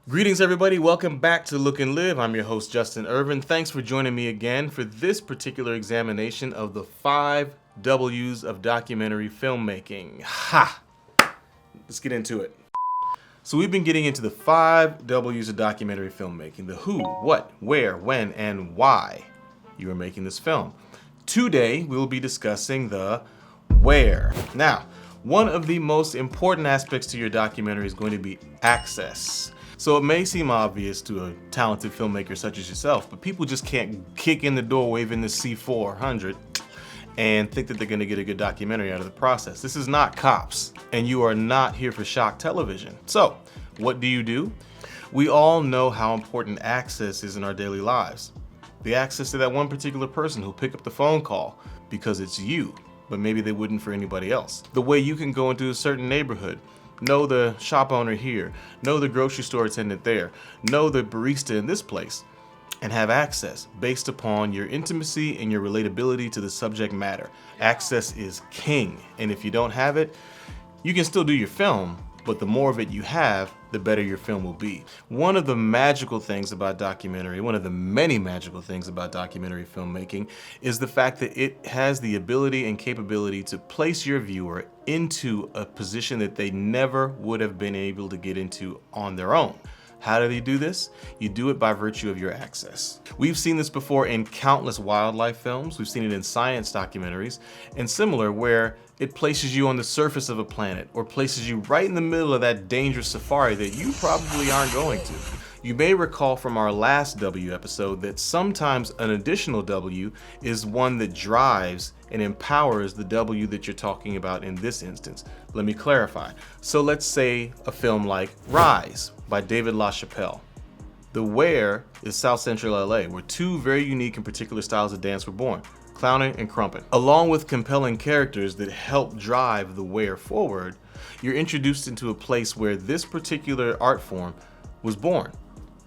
Greetings, everybody. Welcome back to Look and Live. I'm your host, Justin Irvin. Thanks for joining me again for this particular examination of the 5 W's of documentary filmmaking. Ha! Let's get into it. So we've been getting into the 5 W's of documentary filmmaking: the who, what, where, when, and why you are making this film. Today, we will be discussing the where. Now, one of the most important aspects to your documentary is going to be access. So it may seem obvious to a talented filmmaker such as yourself, but people just can't kick in the door waving the C400 and think that they're going to get a good documentary out of the process. This is not Cops, and you are not here for shock television. So what do? We all know how important access is in our daily lives. The access to that one particular person who'll pick up the phone call because it's you, but maybe they wouldn't for anybody else. The way you can go into a certain neighborhood, know the shop owner here, know the grocery store attendant there, know the barista in this place, and have access based upon your intimacy and your relatability to the subject matter. Access is king, and if you don't have it, you can still do your film, but the more of it you have, the better your film will be. One of the magical things about documentary, one of the many magical things about documentary filmmaking, is the fact that it has the ability and capability to place your viewer into a position that they never would have been able to get into on their own. How do they do this? You do it by virtue of your access. We've seen this before in countless wildlife films. We've seen it in science documentaries and similar, where it places you on the surface of a planet or places you right in the middle of that dangerous safari that you probably aren't going to. You may recall from our last W episode that sometimes an additional W is one that drives and empowers the W that you're talking about in this instance. Let me clarify. So let's say a film like Rise by David LaChapelle. The where is South Central LA, where 2 very unique and particular styles of dance were born: clowning and crumping. Along with compelling characters that help drive the where forward, you're introduced into a place where this particular art form was born.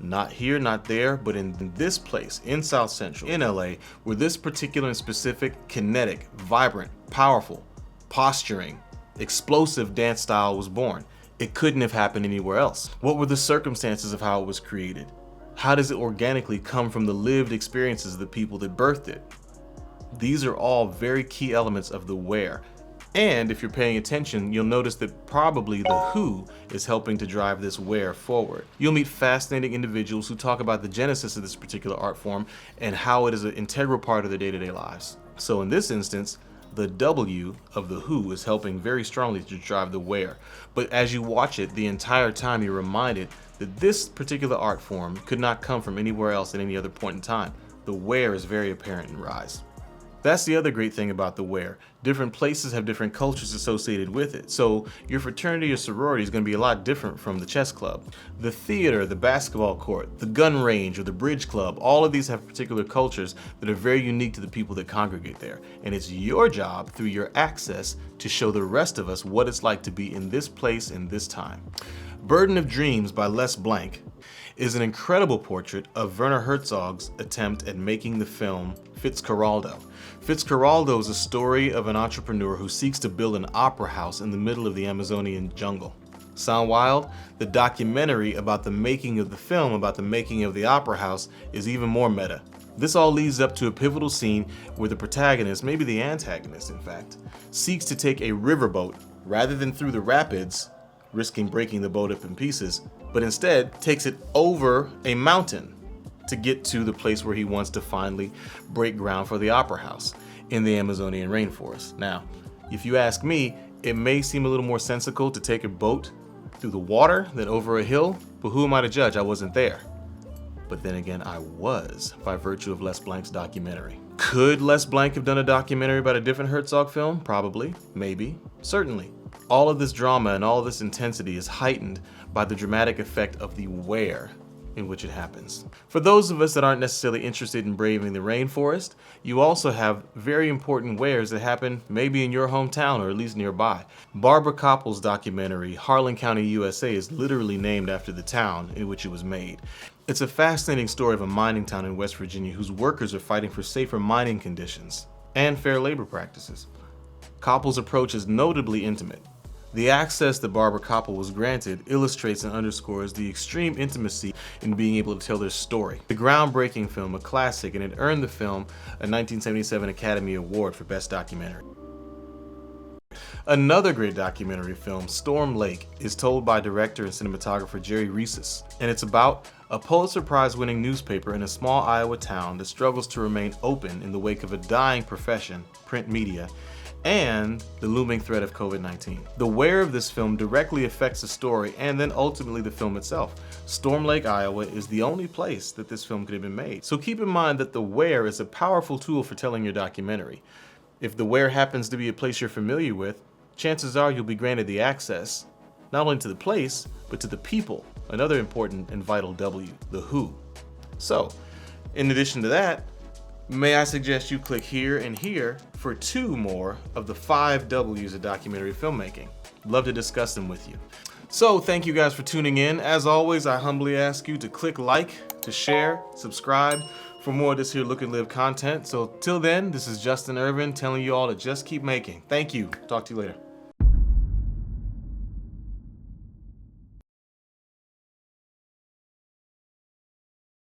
Not here, not there, but in this place, in South Central, in LA, where this particular and specific, kinetic, vibrant, powerful, posturing, explosive dance style was born. It couldn't have happened anywhere else. What were the circumstances of how it was created? How does it organically come from the lived experiences of the people that birthed it? These are all very key elements of the where. And if you're paying attention, you'll notice that probably the who is helping to drive this where forward. You'll meet fascinating individuals who talk about the genesis of this particular art form and how it is an integral part of their day-to-day lives. So in this instance, the W of the who is helping very strongly to drive the where. But as you watch it, the entire time you're reminded that this particular art form could not come from anywhere else at any other point in time. The where is very apparent in Rise. That's the other great thing about the where. Different places have different cultures associated with it. So your fraternity or sorority is going to be a lot different from the chess club. The theater, the basketball court, the gun range, or the bridge club, all of these have particular cultures that are very unique to the people that congregate there. And it's your job, through your access, to show the rest of us what it's like to be in this place in this time. Burden of Dreams by Les Blank is an incredible portrait of Werner Herzog's attempt at making the film Fitzcarraldo. Fitzcarraldo is a story of an entrepreneur who seeks to build an opera house in the middle of the Amazonian jungle. Sound wild? The documentary about the making of the film, about the making of the opera house, is even more meta. This all leads up to a pivotal scene where the protagonist, maybe the antagonist in fact, seeks to take a riverboat rather than through the rapids, risking breaking the boat up in pieces, but instead takes it over a mountain to get to the place where he wants to finally break ground for the opera house in the Amazonian rainforest. Now, if you ask me, it may seem a little more sensical to take a boat through the water than over a hill, but who am I to judge? I wasn't there. But then again, I was, by virtue of Les Blank's documentary. Could Les Blank have done a documentary about a different Herzog film? Probably, maybe, certainly. All of this drama and all of this intensity is heightened by the dramatic effect of the where in which it happens. For those of us that aren't necessarily interested in braving the rainforest, you also have very important wheres that happen maybe in your hometown or at least nearby. Barbara Koppel's documentary, Harlan County, USA, is literally named after the town in which it was made. It's a fascinating story of a mining town in West Virginia whose workers are fighting for safer mining conditions and fair labor practices. Koppel's approach is notably intimate. The access that Barbara Koppel was granted illustrates and underscores the extreme intimacy in being able to tell their story. The groundbreaking film, a classic, and it earned the film a 1977 Academy Award for Best Documentary. Another great documentary film, Storm Lake, is told by director and cinematographer Jerry Reeses, and it's about a Pulitzer Prize-winning newspaper in a small Iowa town that struggles to remain open in the wake of a dying profession, print media, and the looming threat of COVID-19. The where of this film directly affects the story and then ultimately the film itself. Storm Lake, Iowa is the only place that this film could have been made. So keep in mind that the where is a powerful tool for telling your documentary. If the where happens to be a place you're familiar with, chances are you'll be granted the access, not only to the place, but to the people, another important and vital W, the who. So, in addition to that, may I suggest you click here and here for 2 more of the 5 W's of documentary filmmaking. Love to discuss them with you. So thank you guys for tuning in. As always, I humbly ask you to click like, to share, subscribe for more of this here Look and Live content. So till then, this is Justin Irvin telling you all to just keep making. Thank you. Talk to you later.